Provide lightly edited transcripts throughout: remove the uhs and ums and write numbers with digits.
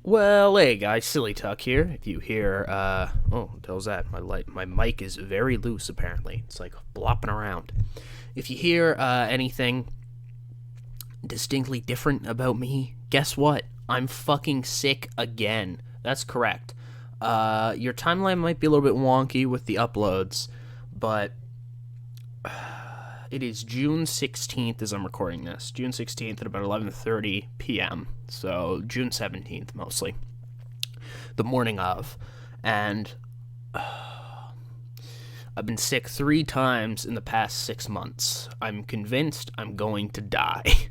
Well, hey guys, Silly Tuck here. If you hear, oh, what the hell's that? My mic is very loose, apparently. It's like blopping around. If you hear, anything distinctly different about me, guess what? I'm fucking sick again. That's correct. Your timeline might be a little bit wonky with the uploads, but it is June 16th as I'm recording this. June 16th at about 11:30 p.m. So June 17th mostly. The morning of. And I've been sick 3 times in the past 6 months. I'm convinced I'm going to die.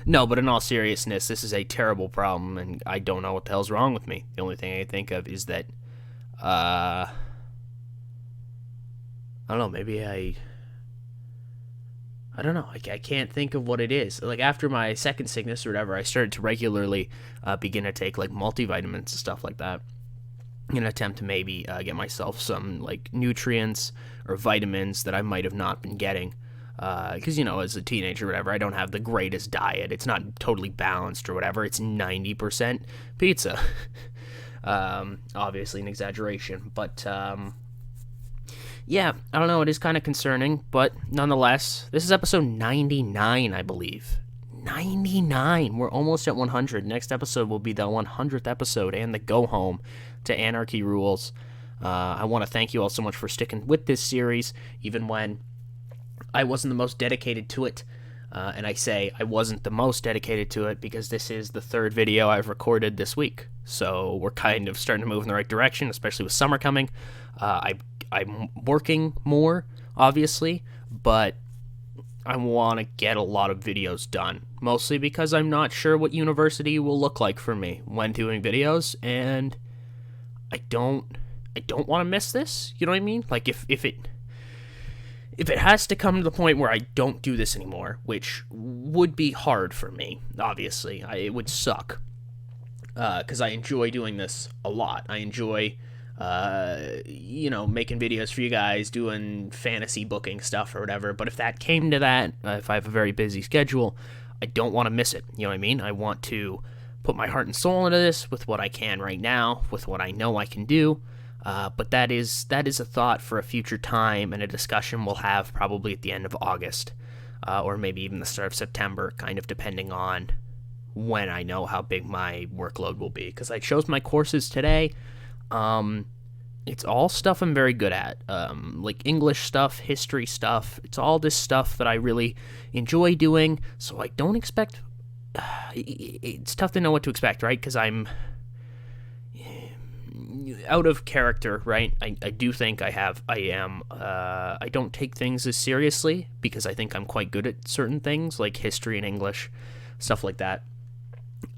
No, but in all seriousness, this is a terrible problem, and I don't know what the hell's wrong with me. The only thing I can think of is that, I don't know, maybe I don't know. I can't think of what it is. Like, after my second sickness or whatever, I started to regularly begin to take, like, multivitamins and stuff like that in an attempt to maybe get myself some, like, nutrients or vitamins that I might have not been getting. Because, you know, as a teenager or whatever, I don't have the greatest diet. It's not totally balanced or whatever. It's 90% pizza. Obviously an exaggeration. But, yeah, I don't know, it is kind of concerning, but nonetheless, this is episode 99, I believe. 99! We're almost at 100. Next episode will be the 100th episode and the go home to Anarchy Rules. I want to thank you all so much for sticking with this series, even when I wasn't the most dedicated to it. And I say I wasn't the most dedicated to it because this is the 3rd video I've recorded this week. So we're kind of starting to move in the right direction, especially with summer coming. I'm working more, obviously, but I want to get a lot of videos done, mostly because I'm not sure what university will look like for me when doing videos, and I don't want to miss this, you know what I mean? Like, if it has to come to the point where I don't do this anymore, which would be hard for me, obviously, it would suck, because I enjoy doing this a lot. I enjoy making videos for you guys, doing fantasy booking stuff or whatever, but if that came to that, if I have a very busy schedule, I don't want to miss it, you know what I mean? I want to put my heart and soul into this with what I can right now, with what I know I can do, but that is a thought for a future time and a discussion we'll have probably at the end of August, or maybe even the start of September, kind of depending on when I know how big my workload will be, because I chose my courses today. It's all stuff I'm very good at, like English stuff, history stuff. It's all this stuff that I really enjoy doing, so I don't expect, it's tough to know what to expect, right, because I'm out of character, right? I do think I don't take things as seriously, because I think I'm quite good at certain things, like history and English, stuff like that.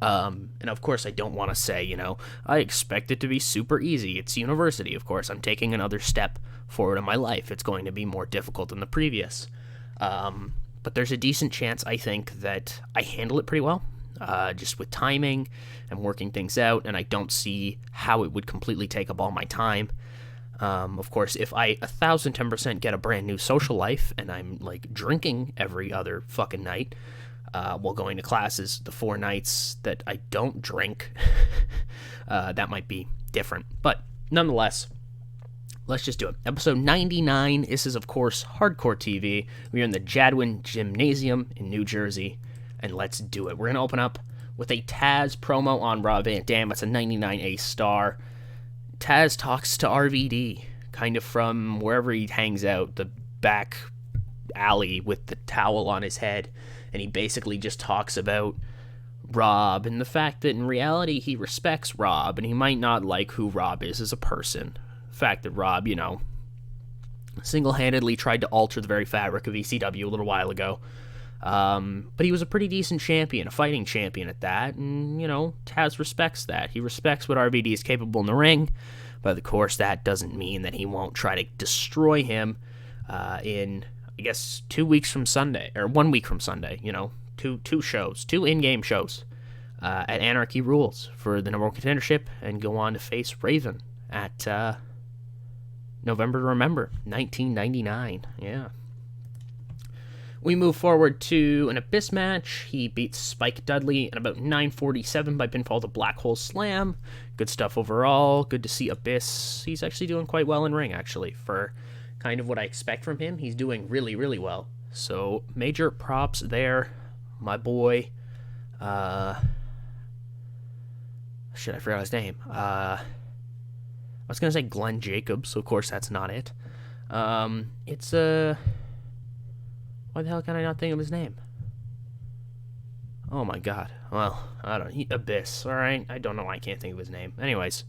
And of course I don't want to say, I expect it to be super easy. It's university, of course. I'm taking another step forward in my life. It's going to be more difficult than the previous. But there's a decent chance, I think, that I handle it pretty well, just with timing and working things out, and I don't see how it would completely take up all my time. Of course, if I 1,010% get a brand new social life, and I'm, like, drinking every other fucking night, while going to classes the 4 nights that I don't drink, that might be different. But nonetheless, let's just do it. Episode 99. This is, of course, Hardcore TV. We're in the Jadwin Gymnasium in New Jersey, and let's do it. We're going to open up with a Tazz promo on Rob Van Dam. It's a 99 star. Tazz talks to RVD, kind of from wherever he hangs out, the back alley with the towel on his head. And he basically just talks about Rob and the fact that in reality he respects Rob, and he might not like who Rob is as a person. The fact that Rob, single-handedly tried to alter the very fabric of ECW a little while ago. But he was a pretty decent champion, a fighting champion at that, and, Tazz respects that. He respects what RVD is capable in the ring, but of course that doesn't mean that he won't try to destroy him in, I guess, 2 weeks from Sunday, or 1 week from Sunday, two shows, 2 in-game shows at Anarchy Rules for the number 1 contendership, and go on to face Raven at November to Remember, 1999, yeah. We move forward to an Abyss match. He beats Spike Dudley in about 9:47 by pinfall to Black Hole Slam. Good stuff overall. Good to see Abyss. He's actually doing quite well in ring, actually. For kind of what I expect from him, he's doing really, really well. So, major props there. My boy. Shit, I forgot his name. I was going to say Glenn Jacobs, so of course that's not it. It's why the hell can I not think of his name? Oh my god. Well, I don't know. Abyss, alright? I don't know why I can't think of his name. Anyways.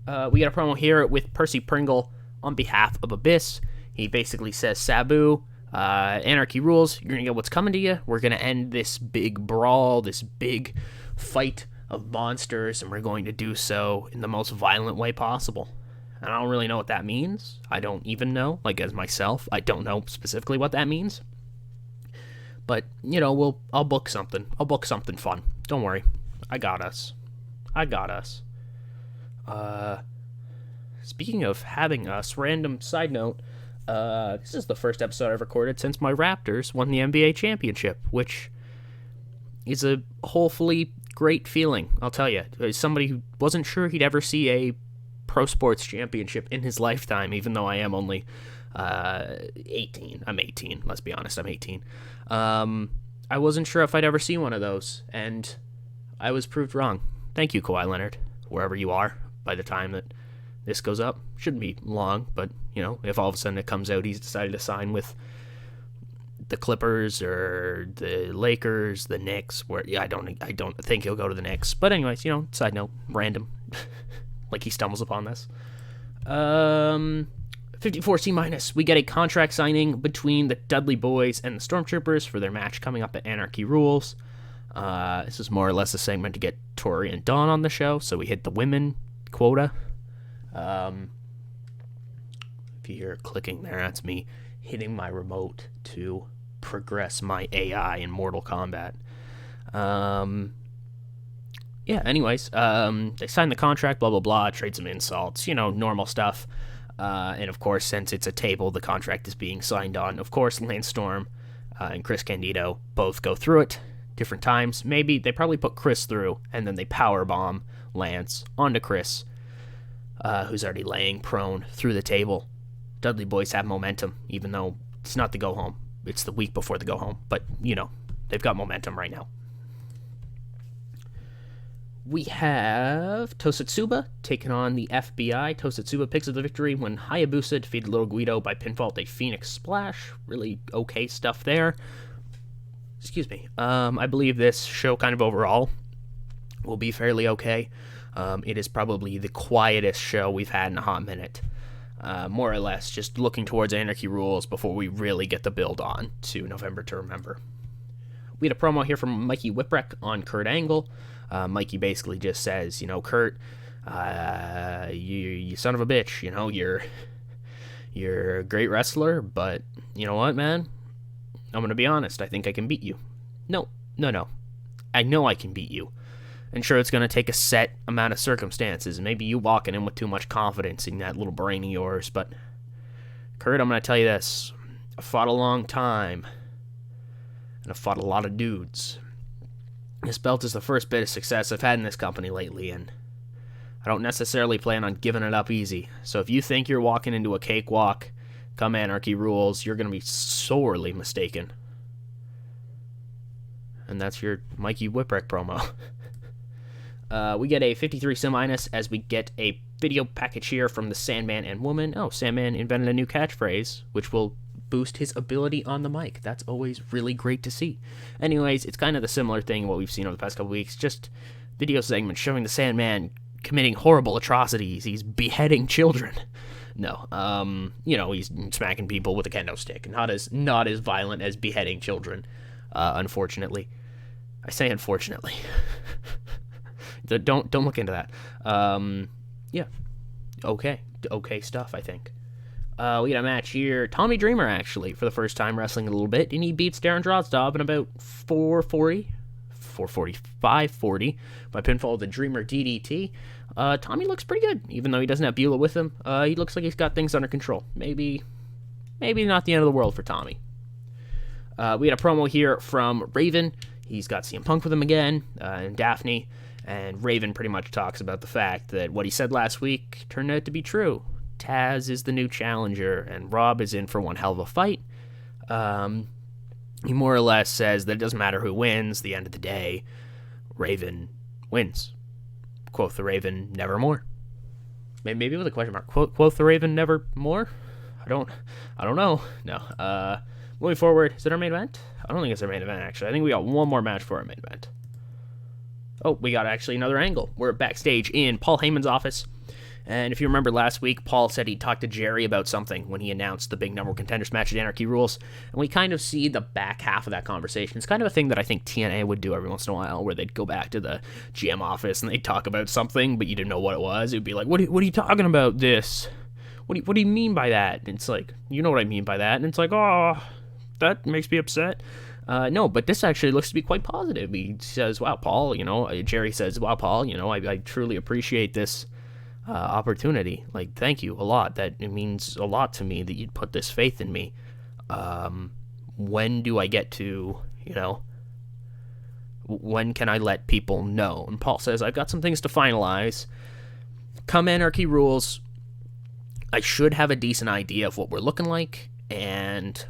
We got a promo here with Percy Pringle on behalf of Abyss. He basically says, Sabu, anarchy rules. You're gonna get what's coming to you. We're gonna end this big brawl, this big fight of monsters, and we're going to do so in the most violent way possible. And I don't really know what that means. I don't even know, like as myself, I don't know specifically what that means. But, you know, I'll book something. I'll book something fun. Don't worry. I got us. Speaking of having us, random side note, this is the first episode I've recorded since my Raptors won the NBA championship, which is a hopefully great feeling, I'll tell you. As somebody who wasn't sure he'd ever see a pro sports championship in his lifetime, even though I am only 18. I'm 18, let's be honest, I'm 18. I wasn't sure if I'd ever see one of those, and I was proved wrong. Thank you, Kawhi Leonard, wherever you are by the time that this goes up. Shouldn't be long, but, you know, if all of a sudden it comes out he's decided to sign with the Clippers or the Lakers, the Knicks, where I don't think he'll go to the Knicks. But anyways, you know, side note, random. Like he stumbles upon this. 54C-. We get a contract signing between the Dudley Boyz and the Stormtroopers for their match coming up at Anarchy Rules. This is more or less a segment to get Tori and Dawn on the show, so we hit the women quota. If you hear clicking there, that's me hitting my remote to progress my AI in Mortal Kombat. Yeah, anyways, they signed the contract, blah, blah, blah, trade some insults, you know, normal stuff. And of course, since it's a table, the contract is being signed on. Of course, Lance Storm and Chris Candido both go through it, different times. Maybe they probably put Chris through, and then they powerbomb Lance onto Chris, who's already laying prone through the table. Dudley Boyz have momentum, even though it's not the go-home. It's the week before the go-home. But, you know, they've got momentum right now. We have Tosatsuba taking on the FBI. Tosatsuba picks up the victory when Hayabusa defeated Little Guido by pinfall with a Phoenix Splash. Really okay stuff there. Excuse me. I believe this show kind of overall will be fairly okay. It is probably the quietest show we've had in a hot minute. More or less just looking towards Anarchy Rules before we really get the build on to November to Remember. We had a promo here from Mikey Whipwreck on Kurt Angle. Mikey basically just says, you know, Kurt, you son of a bitch, you know, you're a great wrestler, but you know what, man? I'm going to be honest, I think I can beat you. No. I know I can beat you. And sure, it's going to take a set amount of circumstances, maybe you walking in with too much confidence in that little brain of yours, but Kurt, I'm going to tell you this. I fought a long time, and I fought a lot of dudes. This belt is the first bit of success I've had in this company lately, and I don't necessarily plan on giving it up easy. So if you think you're walking into a cakewalk, come Anarchy Rules, you're going to be sorely mistaken. And that's your Mikey Whipwreck promo. We get a 53C- as we get a video package here from the Sandman and Woman. Oh, Sandman invented a new catchphrase, which will boost his ability on the mic. That's always really great to see. Anyways, it's kind of the similar thing what we've seen over the past couple weeks. Just video segments showing the Sandman committing horrible atrocities. He's beheading children. No, you know, he's smacking people with a kendo stick. Not as violent as beheading children, unfortunately. I say unfortunately. Don't look into that. Yeah. Okay stuff, I think. We got a match here. Tommy Dreamer, actually, for the first time wrestling a little bit, and he beats Darren Drozdov in about 540 by pinfall of the Dreamer DDT. Tommy looks pretty good, even though he doesn't have Beulah with him. He looks like he's got things under control. Maybe not the end of the world for Tommy. We had a promo here from Raven. He's got CM Punk with him again, and Daphne. And Raven pretty much talks about the fact that what he said last week turned out to be true. Tazz is the new challenger, and Rob is in for one hell of a fight. He more or less says that it doesn't matter who wins. At the end of the day, Raven wins. Quoth the Raven, nevermore. Maybe with a question mark. Quoth the Raven, nevermore? I don't know. No. Moving forward, is it our main event? I don't think it's our main event, actually. I think we got one more match for our main event. Oh, we got actually another angle. We're backstage in Paul Heyman's office. And if you remember last week, Paul said he talked to Jerry about something when he announced the big number one contenders match at Anarchy Rules. And we kind of see the back half of that conversation. It's kind of a thing that I think TNA would do every once in a while, where they'd go back to the GM office and they'd talk about something, but you didn't know what it was. It would be like, what are you talking about this? What do you mean by that? And it's like, you know what I mean by that. And it's like, oh, that makes me upset. No, but this actually looks to be quite positive. He says, wow, Paul, Jerry says, wow, Paul, I truly appreciate this opportunity. Like, thank you a lot. It means a lot to me that you'd put this faith in me. When do I get to, when can I let people know? And Paul says, I've got some things to finalize. Come Anarchy Rules, I should have a decent idea of what we're looking like and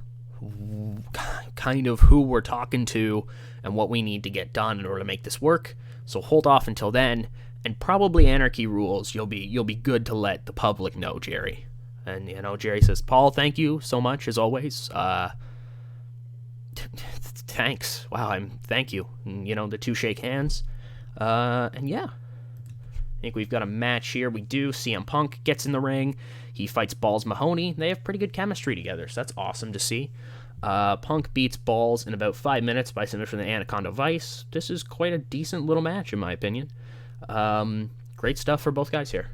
kind of who we're talking to and what we need to get done in order to make this work. So hold off until then, and probably Anarchy Rules, you'll be good to let the public know, Jerry. And Jerry says, Paul, thank you so much as always. Thanks. Wow, thank you. And, the two shake hands. And yeah, I think we've got a match here. We do. CM Punk gets in the ring. He fights Balls Mahoney. They have pretty good chemistry together, so that's awesome to see. Punk beats Balls in about 5 minutes by submission from the Anaconda Vice. This is quite a decent little match, in my opinion. Great stuff for both guys here.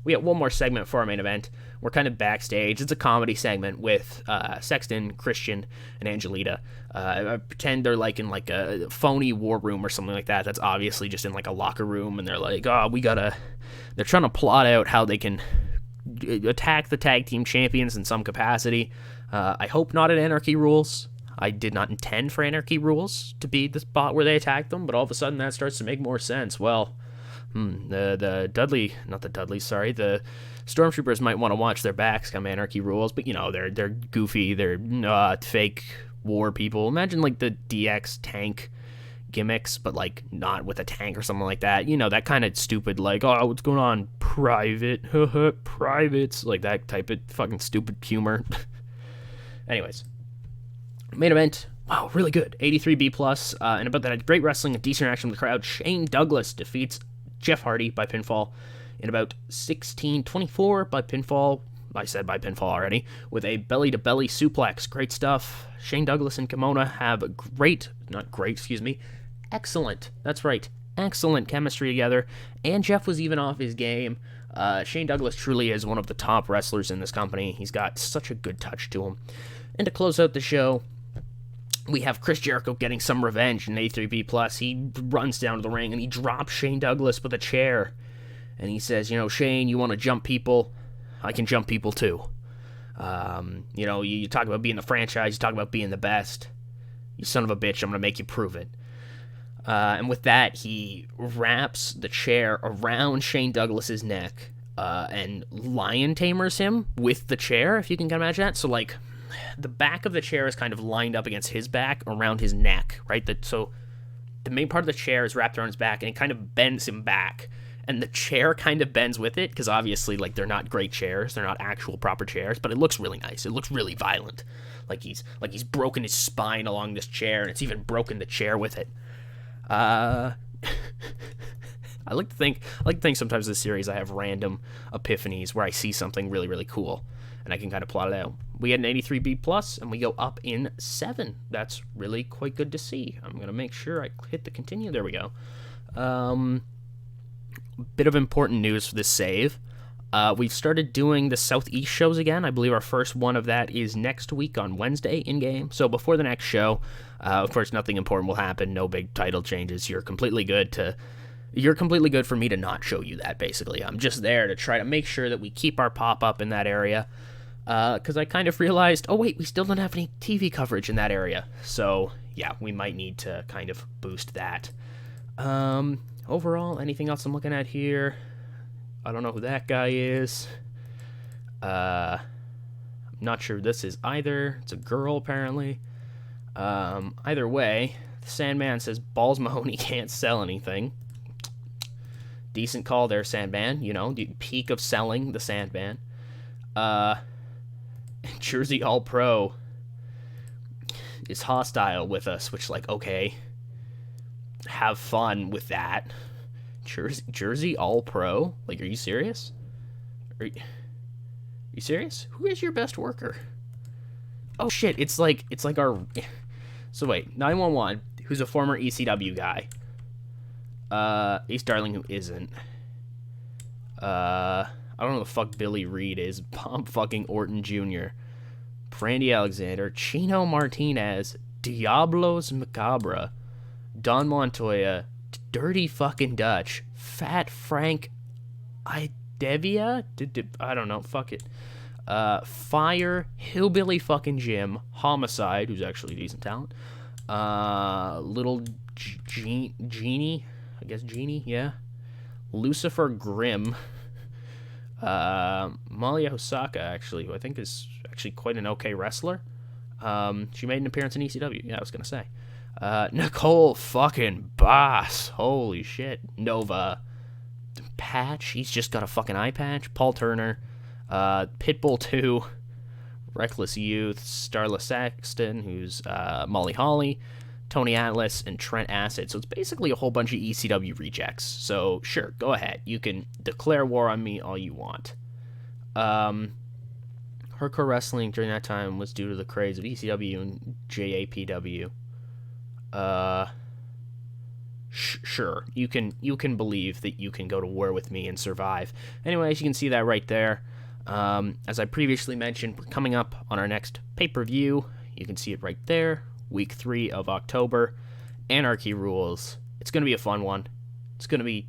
We have one more segment for our main event. We're kind of backstage. It's a comedy segment with Sexton, Christian, and Angelita. I pretend they're like in like a phony war room or something like that. That's obviously just in like a locker room, and they're like, they're trying to plot out how they can attack the tag team champions in some capacity. I hope not at Anarchy Rules. I did not intend for Anarchy Rules to be the spot where they attack them, but all of a sudden that starts to make more sense. Well, the Stormtroopers might want to watch their backs come Anarchy Rules, but they're goofy, they're fake war people. Imagine like the DX tank gimmicks, but like not with a tank or something like that. That kind of stupid, like, oh, what's going on, private, privates, like that type of fucking stupid humor. Anyways, main event, wow, really good, 83B+, and about that, great wrestling and decent action with the crowd. Shane Douglas defeats Jeff Hardy by pinfall in about 16:24 by pinfall. I said by pinfall already, with a belly-to-belly suplex. Great stuff. Shane Douglas and Kimona have excellent, that's right, excellent chemistry together, and Jeff was even off his game. Shane Douglas truly is one of the top wrestlers in this company. He's got such a good touch to him. And to close out the show, we have Chris Jericho getting some revenge in A3B+. He runs down to the ring and he drops Shane Douglas with a chair. And he says, Shane, you want to jump people? I can jump people too. You talk about being the franchise, you talk about being the best. You son of a bitch, I'm going to make you prove it. And with that, he wraps the chair around Shane Douglas's neck and lion tamers him with the chair, if you can imagine that. So, like, the back of the chair is kind of lined up against his back around his neck, right? So the main part of the chair is wrapped around his back, and it kind of bends him back. And the chair kind of bends with it, because obviously, like, they're not great chairs. They're not actual proper chairs, but it looks really nice. It looks really violent. Like he's broken his spine along this chair, and it's even broken the chair with it. I like to think sometimes in this series I have random epiphanies where I see something really, really cool, and I can kind of plot it out. We had an 83B+, and we go up in 7. That's really quite good to see. I'm going to make sure I hit the continue. There we go. Bit of important news for this save. We've started doing the Southeast shows again. I believe our first one of that is next week on Wednesday in-game. So before the next show, of course, nothing important will happen. No big title changes. You're completely good for me to not show you that, basically. I'm just there to try to make sure that we keep our pop-up in that area. because I kind of realized, oh wait, we still don't have any TV coverage in that area. So yeah, we might need to kind of boost that. Overall, anything else I'm looking at here? I don't know who that guy is. I'm not sure who this is either. It's a girl, apparently. Either way, the Sandman says Balls Mahoney can't sell anything. Decent call there, Sandman. You know, the peak of selling the Sandman. Jersey All Pro is hostile with us, which, like, okay, have fun with that. Jersey All Pro? Like, are you serious? Are you serious? Who is your best worker? Oh shit, it's like our... So wait, 911, who's a former ECW guy. Ace Darling, who isn't. I don't know who the fuck Billy Reed is. Bob fucking Orton Jr. Brandy Alexander. Chino Martinez. Diablos Macabre. Don Montoya. Dirty fucking Dutch. Fat Frank Idevia? I don't know. Fuck it. Fire. Hillbilly fucking Jim. Homicide, who's actually a decent talent. Little Genie. I guess Genie, yeah. Lucifer Grimm. Malia Hosaka, actually, who I think is actually quite an okay wrestler. She made an appearance in ECW. Yeah, I was gonna say. Nicole fucking Boss. Holy shit. Nova. Patch. He's just got a fucking eye patch. Paul Turner. Pitbull 2. Reckless Youth. Starla Saxton, who's Molly Holly. Tony Atlas, and Trent Acid. So it's basically a whole bunch of ECW rejects. So sure, go ahead. You can declare war on me all you want. Hardcore wrestling during that time was due to the craze of ECW and JAPW. Sure, you can believe that you can go to war with me and survive. Anyways, you can see that right there. As I previously mentioned, we're coming up on our next pay-per-view. You can see it right there. Week 3 of October. Anarchy Rules. It's gonna be a fun one. It's gonna be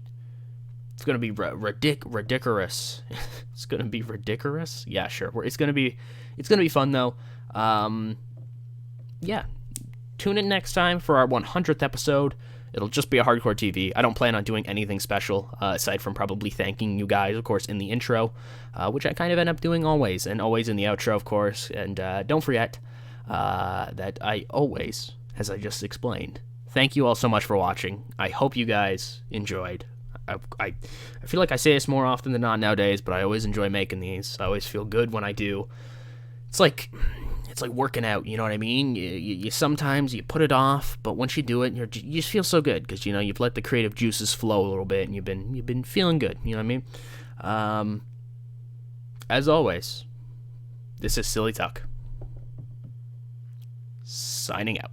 ridiculous. It's gonna be ridiculous. Yeah, sure. It's gonna be fun though. Yeah. Tune in next time for our 100th episode. It'll just be a Hardcore TV. I don't plan on doing anything special, aside from probably thanking you guys, of course, in the intro, which I kind of end up doing always, and always in the outro, of course. And don't forget that I always, as I just explained, thank you all so much for watching. I hope you guys enjoyed. I feel like I say this more often than not nowadays, but I always enjoy making these. I always feel good when I do. It's like working out, you know what I mean? You sometimes you put it off, but once you do it, you just feel so good because you've let the creative juices flow a little bit, and you've been feeling good. You know what I mean? As always, this is Silly Tuck signing out.